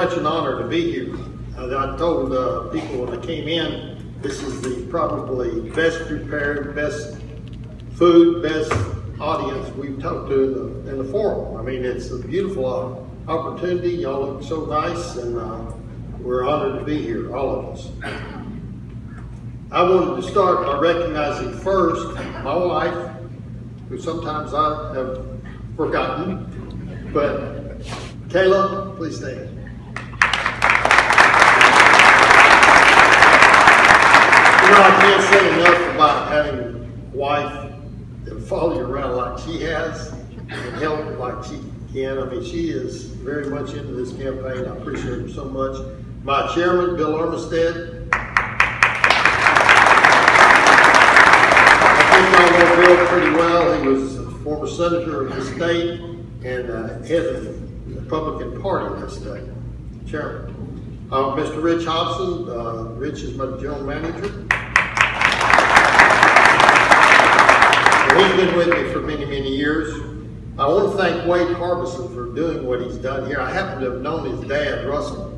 much an honor to be here. I told people when I came in, this is the probably best prepared, best food, best audience we've talked to in the forum. I mean, it's a beautiful opportunity. Y'all look so nice, and we're honored to be here, all of us. I wanted to start by recognizing first my wife, who sometimes I have forgotten, but Kayla, please stand. You know, I can't say enough about having a wife that follow you around like she has and help like she can. I mean, she is very much into this campaign. I appreciate her so much. My chairman, Bill Armistead. I think y'all know Bill pretty well. He was a former senator of the state and head of the Republican Party in the state, chairman. Mr. Rich Hobson. Rich is my general manager. He's been with me for many, many years. I want to thank Wade Harbison for doing what he's done here. I happen to have known his dad, Russell,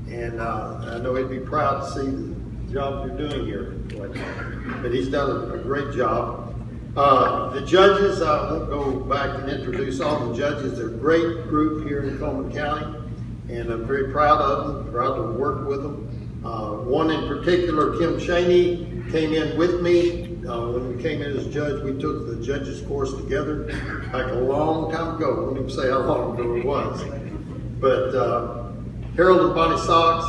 and I know he'd be proud to see the job you're doing here. But he's done a great job. The judges, I won't go back and introduce all the judges. They're a great group here in Cullman County, and I'm very proud of them, proud to work with them. One in particular, Kim Cheney, came in with me. When we came in as judge, we took the judges course together like a long time ago. I won't even say how long ago it was. But Harold and Bonnie Sox,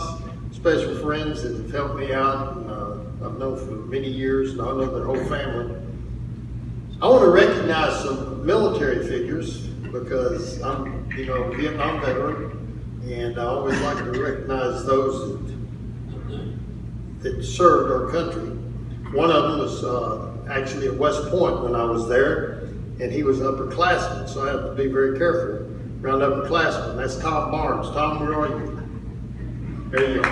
special friends that have helped me out, I've known for many years, and I know their whole family. I want to recognize some military figures because I'm, a Vietnam veteran, and I always like to recognize those that served our country. One of them was actually at West Point when I was there, and he was an upperclassman, so I have to be very careful around upperclassmen. That's Tom Barnes. Tom, where are you? There you go.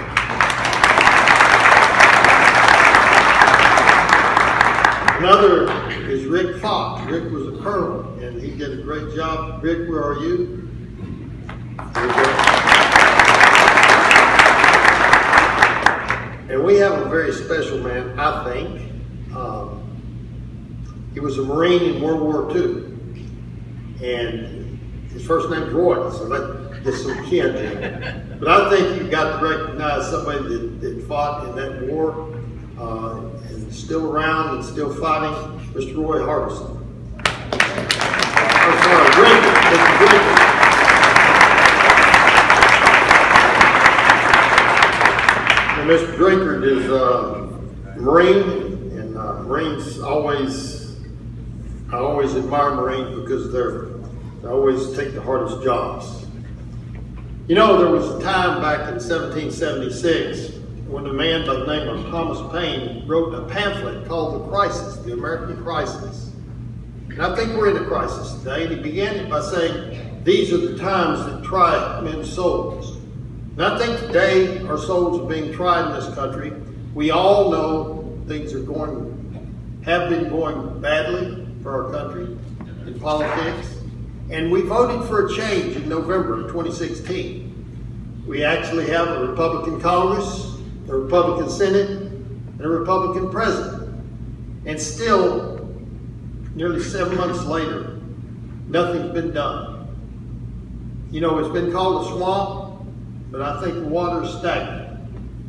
Another is Rick Fox. Rick was a colonel, and he did a great job. Rick, where are you? There you go. And we have a very special man, I think. He was a Marine in World War II. And his first name's Roy, so that gets some kin to him. But I think you've got to recognize somebody that fought in that war and still around and still fighting, Mr. Roy Harbison. Mr. Brinker. And Mr. Drinkard is a Marine, and Marines I always admire Marines because they always take the hardest jobs. You know, there was a time back in 1776 when a man by the name of Thomas Paine wrote a pamphlet called The Crisis, The American Crisis. And I think we're in a crisis today. And he began it by saying, these are the times that try men's souls. And I think today our souls are being tried in this country. We all know things have been going badly for our country in politics. And we voted for a change in November of 2016. We actually have a Republican Congress, a Republican Senate, and a Republican President. And still, nearly 7 months later, nothing's been done. You know, it's been called a swamp, but I think the water is stagnant.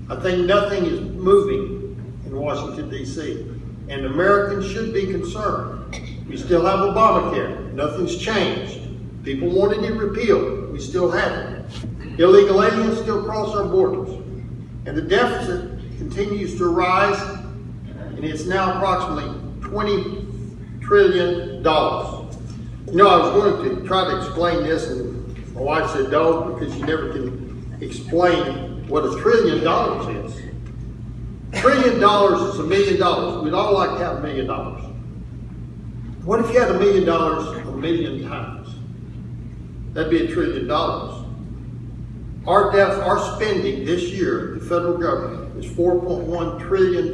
I think nothing is moving in Washington, D.C., and Americans should be concerned. We still have Obamacare. Nothing's changed. People wanted it repealed. We still have it. Illegal aliens still cross our borders. And the deficit continues to rise, and it's now approximately $20 trillion. You know, I was going to try to explain this, and my wife said, "Don't," because you never can explain what $1 trillion is. $1 trillion is $1 million. We'd all like to have $1 million. What if you had $1 million a million times? That'd be $1 trillion. Our spending this year, the federal government, is $4.1 trillion.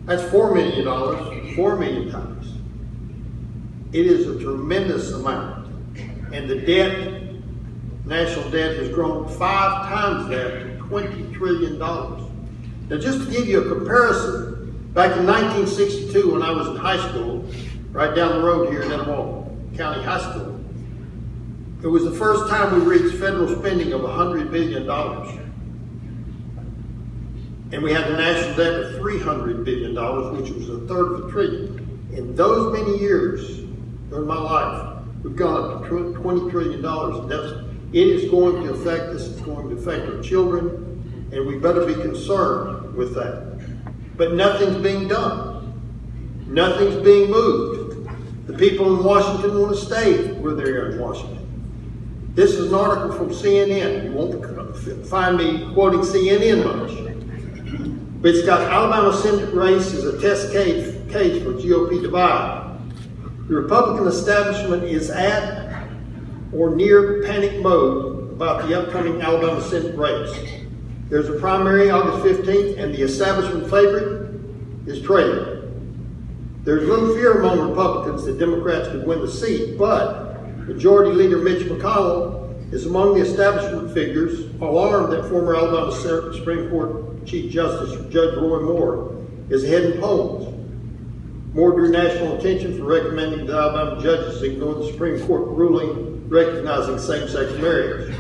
That's $4 million, 4 million times. It is a tremendous amount. And the debt national debt has grown 5 times that to $20 trillion. Now, just to give you a comparison, back in 1962 when I was in high school, right down the road here at Cullman County High School, it was the first time we reached federal spending of $100 billion. And we had a national debt of $300 billion, which was a third of a trillion. In those many years during my life, we've gone up to $20 trillion in deficit. It is going to affect us, it's going to affect our children, and we better be concerned with that. But nothing's being done. Nothing's being moved. The people in Washington want to stay where they are in Washington. This is an article from CNN. You won't find me quoting CNN much. But it's got Alabama Senate race as a test case for GOP divide. The Republican establishment is at or near panic mode about the upcoming Alabama Senate race. There's a primary August 15th, and the establishment favorite is trailing. There's little fear among Republicans that Democrats could win the seat, but Majority Leader Mitch McConnell is among the establishment figures alarmed that former Alabama Supreme Court Chief Justice Judge Roy Moore is ahead in polls. Moore drew national attention for recommending that Alabama judges ignore the Supreme Court ruling recognizing same-sex marriage.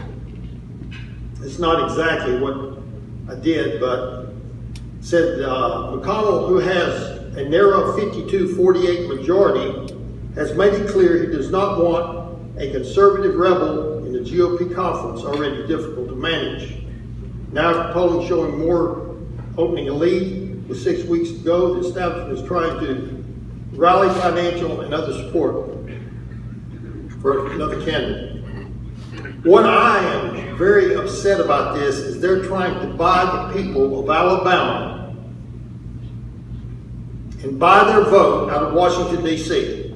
It's not exactly what I did, but said McConnell, who has a narrow 52-48 majority, has made it clear he does not want a conservative rebel in the GOP conference already difficult to manage. Now polling showing Moore opening a lead with 6 weeks to go, the establishment is trying to rally financial and other support for another candidate. What I am very upset about this is they're trying to buy the people of Alabama and buy their vote out of Washington, D.C.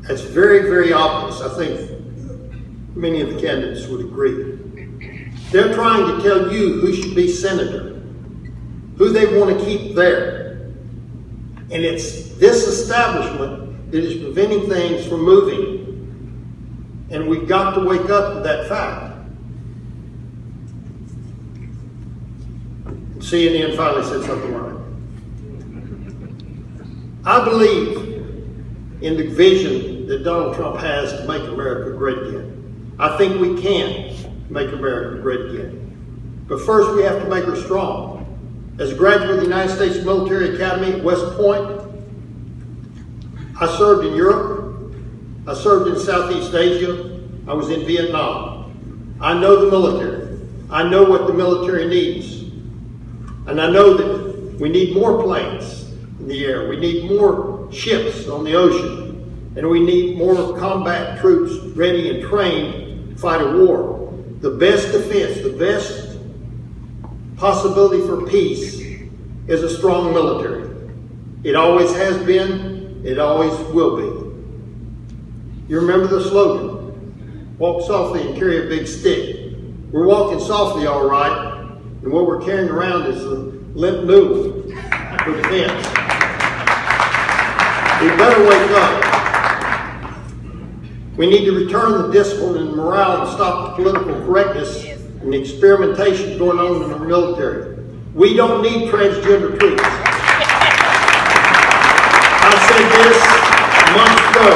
That's very, very obvious. I think many of the candidates would agree. They're trying to tell you who should be senator, who they want to keep there. And it's this establishment that is preventing things from moving. And we've got to wake up to that fact. CNN finally said something right. I believe in the vision that Donald Trump has to make America great again. I think we can make America great again. But first we have to make her strong. As a graduate of the United States Military Academy at West Point, I served in Europe. I served in Southeast Asia. I was in Vietnam. I know the military. I know what the military needs. And I know that we need more planes in the air. We need more ships on the ocean. And we need more combat troops ready and trained to fight a war. The best defense, the best possibility for peace is a strong military. It always has been, it always will be. You remember the slogan, walk softly and carry a big stick. We're walking softly all right, and what we're carrying around is a limp noodle for defense. We better wake up. We need to return the discipline and morale and stop the political correctness and the experimentation going on in the military. We don't need transgender troops. I said this months ago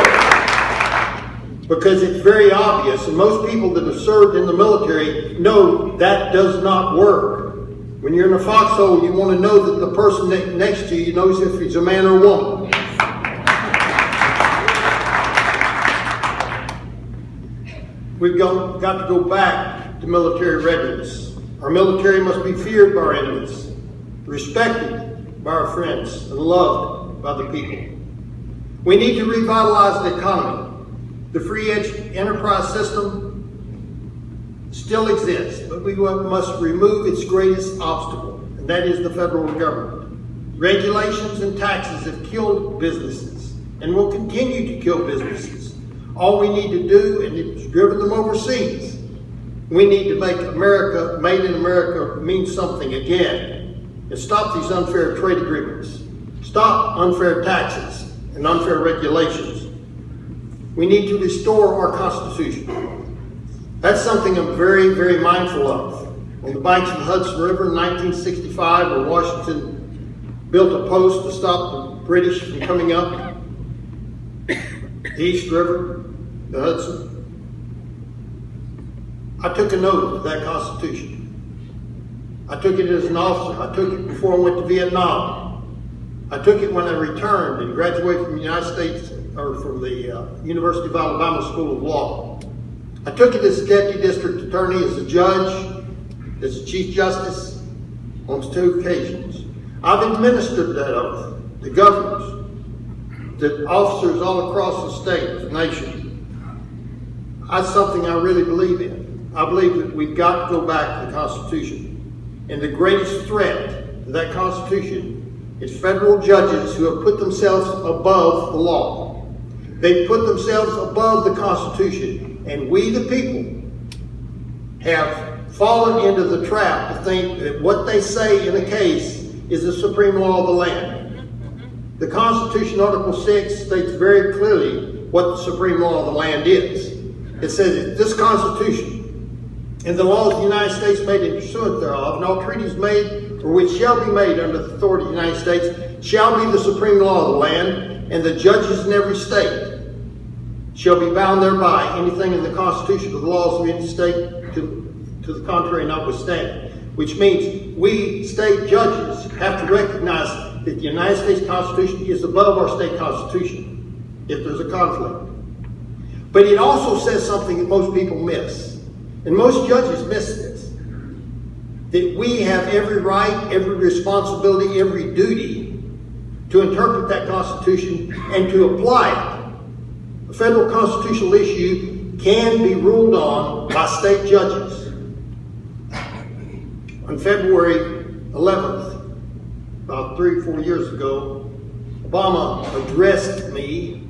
because it's very obvious, and most people that have served in the military know that does not work. When you're in a foxhole, you want to know that the person next to you knows if he's a man or a woman. We've got to go back to military readiness. Our military must be feared by our enemies, respected by our friends, and loved by the people. We need to revitalize the economy. The free enterprise system still exists, but we must remove its greatest obstacle, and that is the federal government. Regulations and taxes have killed businesses and will continue to kill businesses. All we need to do, and it's driven them overseas, we need to make America, made in America, mean something again, and stop these unfair trade agreements. Stop unfair taxes and unfair regulations. We need to restore our Constitution. That's something I'm very, very mindful of. On the banks of the Hudson River in 1965, where Washington built a post to stop the British from coming up the East River, the Hudson, I took a note of that Constitution. I took it as an officer. I took it before I went to Vietnam. I took it when I returned and graduated from the United States, or from the University of Alabama School of Law. I took it as a deputy district attorney, as a judge, as a chief justice on 2 occasions. I've administered that oath to governors, to officers all across the state, the nation. That's something I really believe in. I believe that we've got to go back to the Constitution. And the greatest threat to that Constitution is federal judges who have put themselves above the law. They've put themselves above the Constitution. And we, the people, have fallen into the trap to think that what they say in a case is the supreme law of the land. The Constitution, Article 6, states very clearly what the supreme law of the land is. It says that this Constitution and the laws of the United States made in pursuant thereof, and all treaties made or which shall be made under the authority of the United States, shall be the supreme law of the land, and the judges in every state shall be bound thereby, anything in the Constitution or the laws of any state to the contrary notwithstanding. Which means we state judges have to recognize that the United States Constitution is above our state constitution if there's a conflict. But it also says something that most people miss. And most judges miss this, that we have every right, every responsibility, every duty to interpret that Constitution and to apply it. A federal constitutional issue can be ruled on by state judges. On February 11th, about 3 or 4 years ago, Obama addressed me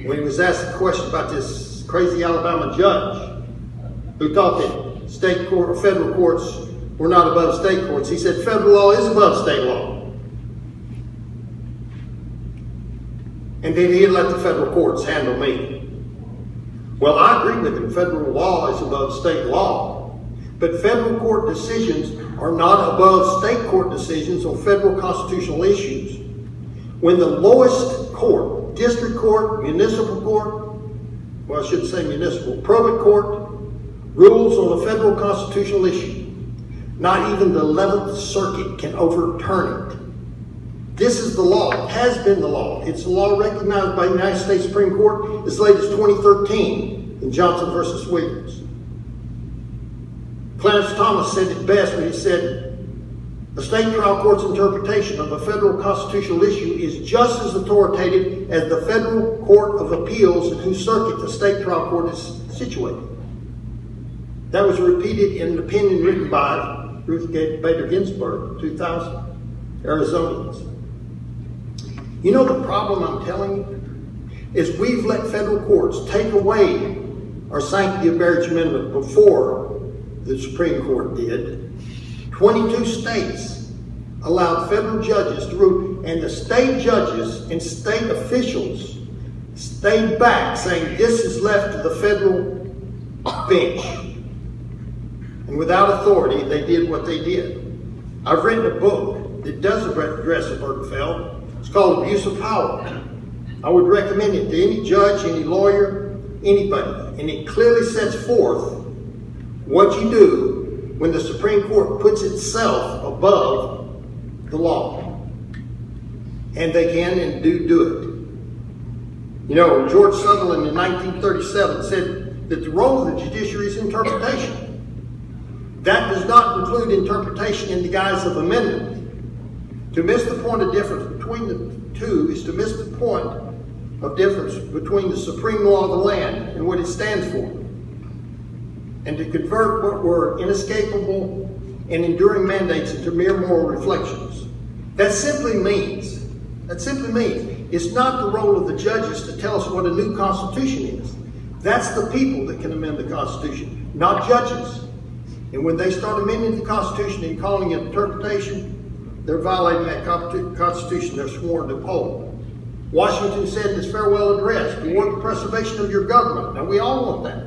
when he was asked a question about this crazy Alabama judge who thought that state court or federal courts were not above state courts. He said federal law is above state law. And then he'd let the federal courts handle me. Well, I agree with him. Federal law is above state law. But federal court decisions are not above state court decisions on federal constitutional issues. When the lowest court, district court, municipal court, well, I shouldn't say municipal, probate court, rules on a federal constitutional issue, not even the 11th Circuit can overturn it. This is the law. It has been the law. It's a law recognized by the United States Supreme Court as late as 2013 in Johnson versus Williams. Clarence Thomas said it best when he said, the state trial court's interpretation of a federal constitutional issue is just as authoritative as the federal court of appeals in whose circuit the state trial court is situated. That was repeated in an opinion written by Ruth Bader Ginsburg, 2000, Arizonians. You know the problem I'm telling you? Is we've let federal courts take away our sanctity of marriage amendment before the Supreme Court did. 22 states allowed federal judges to rule, and the state judges and state officials stayed back saying this is left to the federal bench. And without authority, they did what they did. I've written a book that does address Obergefell. It's called Abuse of Power. I would recommend it to any judge, any lawyer, anybody. And it clearly sets forth what you do when the Supreme Court puts itself above the law. And they can and do it. You know, George Sutherland in 1937 said that the role of the judiciary is interpretation. That does not include interpretation in the guise of amendment. To miss the point of difference between the two is to miss the point of difference between the supreme law of the land and what it stands for. And to convert what were inescapable and enduring mandates into mere moral reflections. That simply means it's not the role of the judges to tell us what a new constitution is. That's the people that can amend the Constitution, not judges. And when they start amending the Constitution and calling it interpretation, they're violating that Constitution they're sworn to uphold. Washington said in his farewell address, toward the preservation of your government. Now we all want that.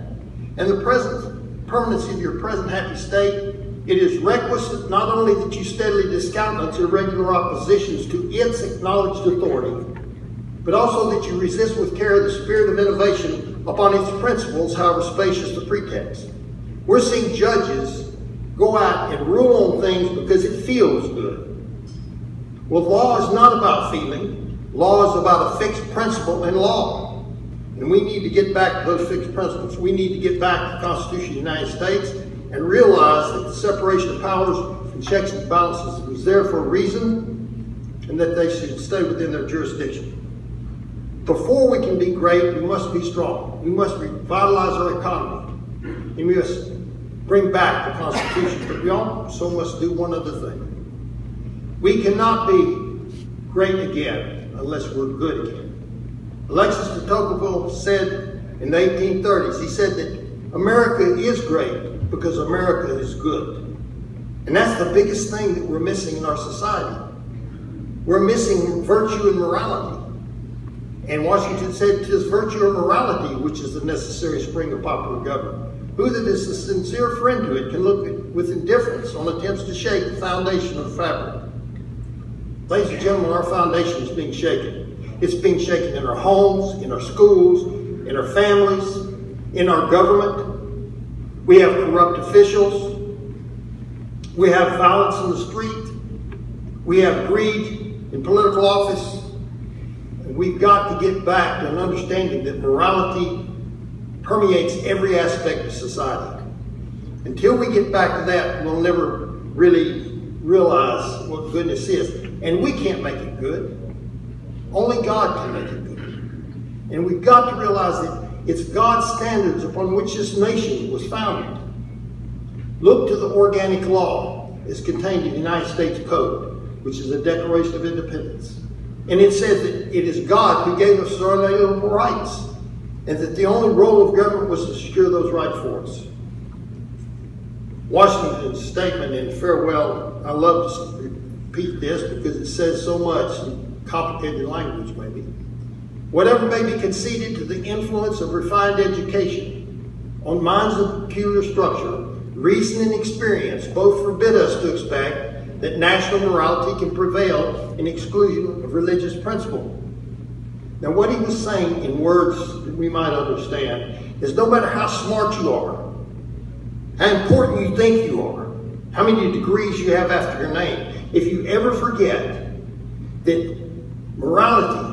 and the present permanency of your present happy state, it is requisite not only that you steadily discountenance irregular oppositions to its acknowledged authority, but also that you resist with care the spirit of innovation upon its principles, however spacious the pretext. We're seeing judges go out and rule on things because it feels good. Well, law is not about feeling. Law is about a fixed principle in law. And we need to get back to those fixed principles. We need to get back to the Constitution of the United States and realize that the separation of powers and checks and balances was there for a reason, and that they should stay within their jurisdiction. Before we can be great, we must be strong. We must revitalize our economy. And we must bring back the Constitution. But we also must do one other thing. We cannot be great again unless we're good again. Alexis de Tocqueville said in the 1830s, he said that America is great because America is good. And that's the biggest thing that we're missing in our society. We're missing virtue and morality. And Washington said, "'Tis virtue or morality which is the necessary spring of popular government. Who that is a sincere friend to it can look with indifference on attempts to shake the foundation of the fabric." Ladies and gentlemen, our foundation is being shaken. It's being shaken in our homes, in our schools, in our families, in our government. We have corrupt officials. We have violence in the street. We have greed in political office. And we've got to get back to an understanding that morality permeates every aspect of society. Until we get back to that, we'll never really realize what goodness is. And we can't make it good. Only God can make it good. And we've got to realize that it's God's standards upon which this nation was founded. Look to the organic law as contained in the United States Code, which is a Declaration of Independence. And it says that it is God who gave us our inalienable rights, and that the only role of government was to secure those rights for us. Washington's statement in farewell, I love to repeat this because it says so much in complicated language maybe. Whatever may be conceded to the influence of refined education on minds of peculiar structure, reason and experience both forbid us to expect that national morality can prevail in exclusion of religious principle. Now, what he was saying in words that we might understand is no matter how smart you are, how important you think you are, how many degrees you have after your name, if you ever forget that morality,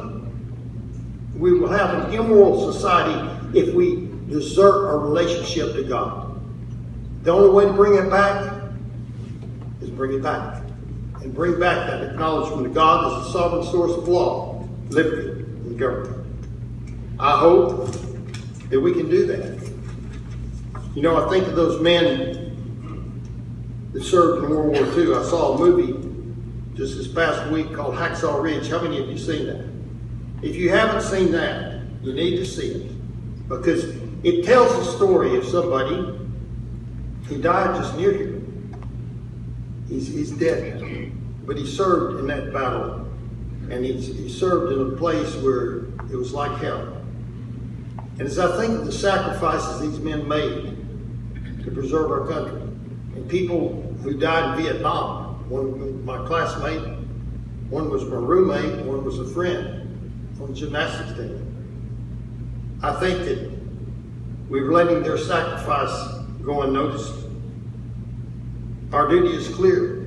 we will have an immoral society if we desert our relationship to God. The only way to bring it back is bring it back. And bring back that acknowledgement of God as the sovereign source of law, liberty, and government. I hope that we can do that. You know, I think of those men that served in World War II. I saw a movie just this past week called Hacksaw Ridge. How many of you seen that? If you haven't seen that, you need to see it. Because it tells the story of somebody who died just near here. He's dead now. But he served in that battle. And he served in a place where it was like hell. And as I think of the sacrifices these men made to preserve our country, and people who died in Vietnam, one was my classmate, one was my roommate, one was a friend on the gymnastics team. I think that we're letting their sacrifice go unnoticed. Our duty is clear.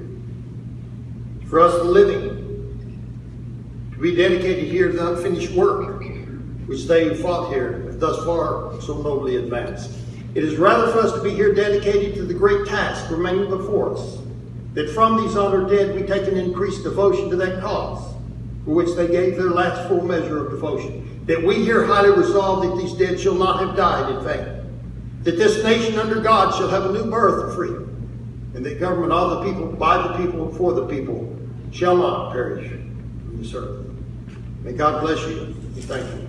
For us, the living, to be dedicated here to the unfinished work which they who fought here have thus far so nobly advanced. It is rather for us to be here dedicated to the great task remaining before us, that from these honored dead we take an increased devotion to that cause for which they gave their last full measure of devotion, that we here highly resolve that these dead shall not have died in vain, that this nation under God shall have a new birth of freedom, and that government of the people, by the people, and for the people, shall not perish from this earth. May God bless you, and thank you.